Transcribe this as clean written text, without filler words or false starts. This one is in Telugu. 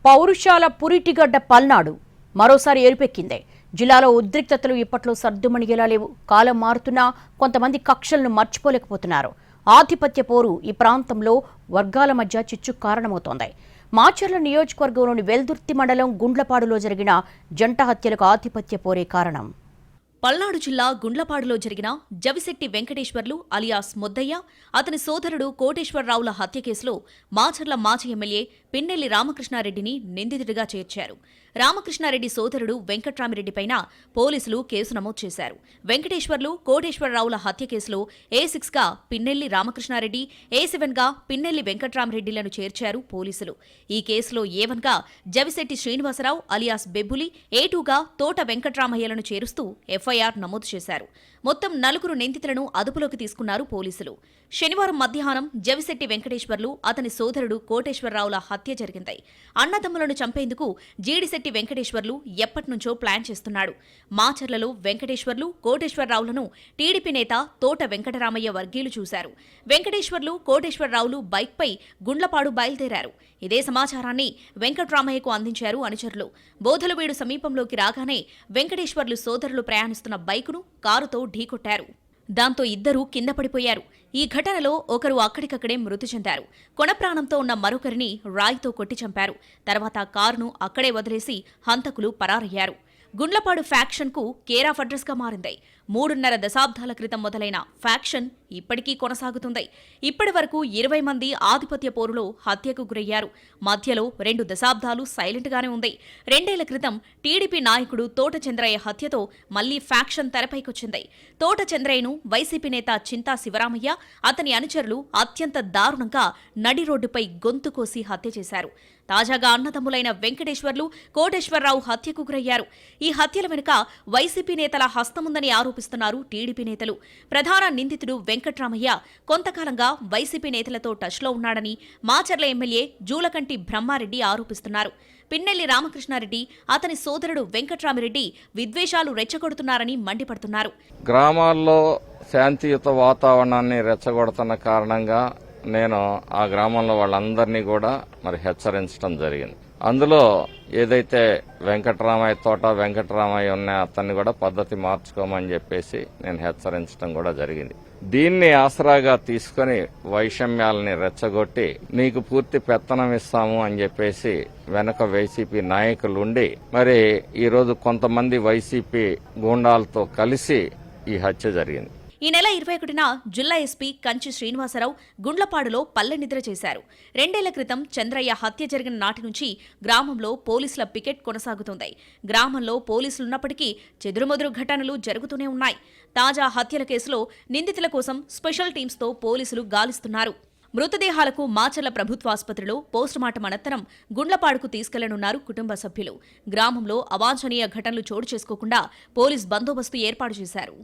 పౌరుషాల పురిటిగడ్డ పల్నాడు మరోసారి ఏరుపెక్కిందే. జిల్లాలో ఉద్రిక్తతలు ఇప్పట్లో సర్దుమణిగేలా లేవు. కాలం మారుతున్నా కొంతమంది కక్షలను మర్చిపోలేకపోతున్నారు. ఆధిపత్య పోరు ఈ ప్రాంతంలో వర్గాల మధ్య చిచ్చు కారణమవుతోంది. మాచర్ల నియోజకవర్గంలోని వెల్దుర్తి మండలం గుండ్లపాడులో జరిగిన జంట హత్యలకు ఆధిపత్య పోరే కారణం. పల్నాడు జిల్లా గుండ్లపాడులో జరిగిన జవిశెట్టి వెంకటేశ్వర్లు అలియాస్ ముద్దయ్య, అతని సోదరుడు కోటేశ్వరరావుల హత్య కేసులో మాచర్ల మాజీ ఎమ్మెల్యే పిన్నెల్లి రామకృష్ణారెడ్డిని నిందితుడిగా చేర్చారు. రామకృష్ణారెడ్డి సోదరుడు వెంకట్రామిరెడ్డిపైన పోలీసులు కేసు నమోదు చేశారు. వెంకటేశ్వర్లు, కోటేశ్వరరావుల హత్య కేసులో A6 గా పిన్నెల్లి రామకృష్ణారెడ్డి, A7 గా పిన్నెల్లి వెంకట్రామిరెడ్డిలను చేర్చారు పోలీసులు. ఈ కేసులో A1 గా జవిశెట్టి శ్రీనివాసరావు అలియాస్ బెబ్బులి, A2 గా తోట వెంకట్రామయ్యలను చేరుస్తూ FIR నమోదు చేశారు. మొత్తం 4 నిందితులను అదుపులోకి తీసుకున్నారు పోలీసులు. శనివారం మధ్యాహ్నం జవిశెట్టి వెంకటేశ్వర్లు, అతని సోదరుడు కోటేశ్వరరావుల హత్య జరిగింది. అన్నదమ్ములను చంపేందుకు జీడిశెట్టి వెంకటేశ్వర్లు ఎప్పటినుంచో ప్లాన్ చేస్తున్నాడు. మాచర్లలో వెంకటేశ్వర్లు, కోటేశ్వరరావులను టీడీపీ నేత తోట వెంకటరామయ్య వర్గీయులు చూశారు. వెంకటేశ్వర్లు, కోటేశ్వరరావులు బైక్పై గుండ్లపాడు బయలుదేరారు. ఇదే సమాచారాన్ని వెంకట్రామయ్యకు అందించారు అనుచరులు. బోధలవీడు సమీపంలోకి రాగానే వెంకటేశ్వర్లు సోదరులు ప్రయాణిస్తున్న బైకును కారుతో ఢీకొట్టారు. దాంతో ఇద్దరూ కింద పడిపోయారు. ఈ ఘటనలో ఒకరు అక్కడికక్కడే మృతి చెందారు. కొనప్రాణంతో ఉన్న మరొకరిని రాయితో కొట్టి చంపారు. తర్వాత కారును అక్కడే వదిలేసి హంతకులు పరారయ్యారు. గుండ్లపాడు ఫ్యాక్షన్కు కేర్ ఆఫ్ అడ్రస్గా మారింది. 3.5 దశాబ్దాల క్రితం మొదలైన ఫ్యాక్షన్ ఇప్పటికీ కొనసాగుతుంది. ఇప్పటి వరకు 20 మంది ఆధిపత్య పోరులో హత్యకు గురయ్యారు. మధ్యలో 2 దశాబ్దాలు సైలెంట్గానే ఉంది. 2 ఏళ్ల క్రితం టీడీపీ నాయకుడు తోట చంద్రయ్య హత్యతో మళ్లీ ఫ్యాక్షన్ తెరపైకొచ్చింది. తోట చంద్రయ్యను వైసీపీ నేత చింతా శివరామయ్య, అతని అనుచరులు అత్యంత దారుణంగా నడి రోడ్డుపై గొంతు కోసి హత్య చేశారు. తాజాగా అన్నదమ్ములైన వెంకటేశ్వర్లు, కోటేశ్వరరావు హత్యకు గురయ్యారు. ఈ హత్యల వెనుక వైసీపీ నేతల హస్తముందని ఆరోపిస్తున్నారు టీడీపీ నేతలు. ప్రధాన నిందితుడు వెంకట్రామయ్య కొంతకాలంగా వైసీపీ నేతలతో టచ్లో ఉన్నాడని మాచర్ల ఎమ్మెల్యే జూలకంటి బ్రహ్మారెడ్డి ఆరోపిస్తున్నారు. పిన్నెల్లి రామకృష్ణారెడ్డి, అతని సోదరుడు వెంకట్రామిరెడ్డి విద్వేషాలు రెచ్చగొడుతున్నారని మండిపడుతున్నారు. గ్రామాల్లో శాంతియుత వాతావరణాన్ని రెచ్చగొడుతున్న కారణంగా నేను ఆ గ్రామంలో వాళ్ళందరినీ కూడా హెచ్చరించడం జరిగింది. అందులో ఏదైతే తోట వెంకటరామయ్య ఉన్న అతన్ని కూడా పద్ధతి మార్చుకోమని చెప్పేసి నేను హెచ్చరించడం కూడా జరిగింది. దీన్ని ఆసరాగా తీసుకుని వైషమ్యాలని రెచ్చగొట్టి నీకు పూర్తి పెత్తనం ఇస్తాము అని చెప్పేసి వెనక వైసీపీ నాయకులుండి ఈరోజు కొంతమంది వైసీపీ గూండాలతో కలిసి ఈ హత్య జరిగింది. ఈ నెల 21న జిల్లా ఎస్పీ కంచి శ్రీనివాసరావు గుండ్లపాడులో పల్లె నిద్ర చేశారు. 2 ఏళ్ల క్రితం చంద్రయ్య హత్య జరిగిన నాటి నుంచి గ్రామంలో పోలీసుల పికెట్ కొనసాగుతోంది. గ్రామంలో పోలీసులున్నప్పటికీ చెదురుమదురు ఘటనలు జరుగుతూనే ఉన్నాయి. తాజా హత్యల కేసులో నిందితుల కోసం స్పెషల్ టీమ్స్తో పోలీసులు గాలిస్తున్నారు. మృతదేహాలకు మాచర్ల ప్రభుత్వాసుపత్రిలో పోస్టుమార్టం అనంతరం గుండ్లపాడుకు తీసుకెళ్లనున్నారు కుటుంబ సభ్యులు. గ్రామంలో అవాంఛనీయ ఘటనలు చోటు చేసుకోకుండా పోలీస్ బందోబస్తు ఏర్పాటు చేశారు.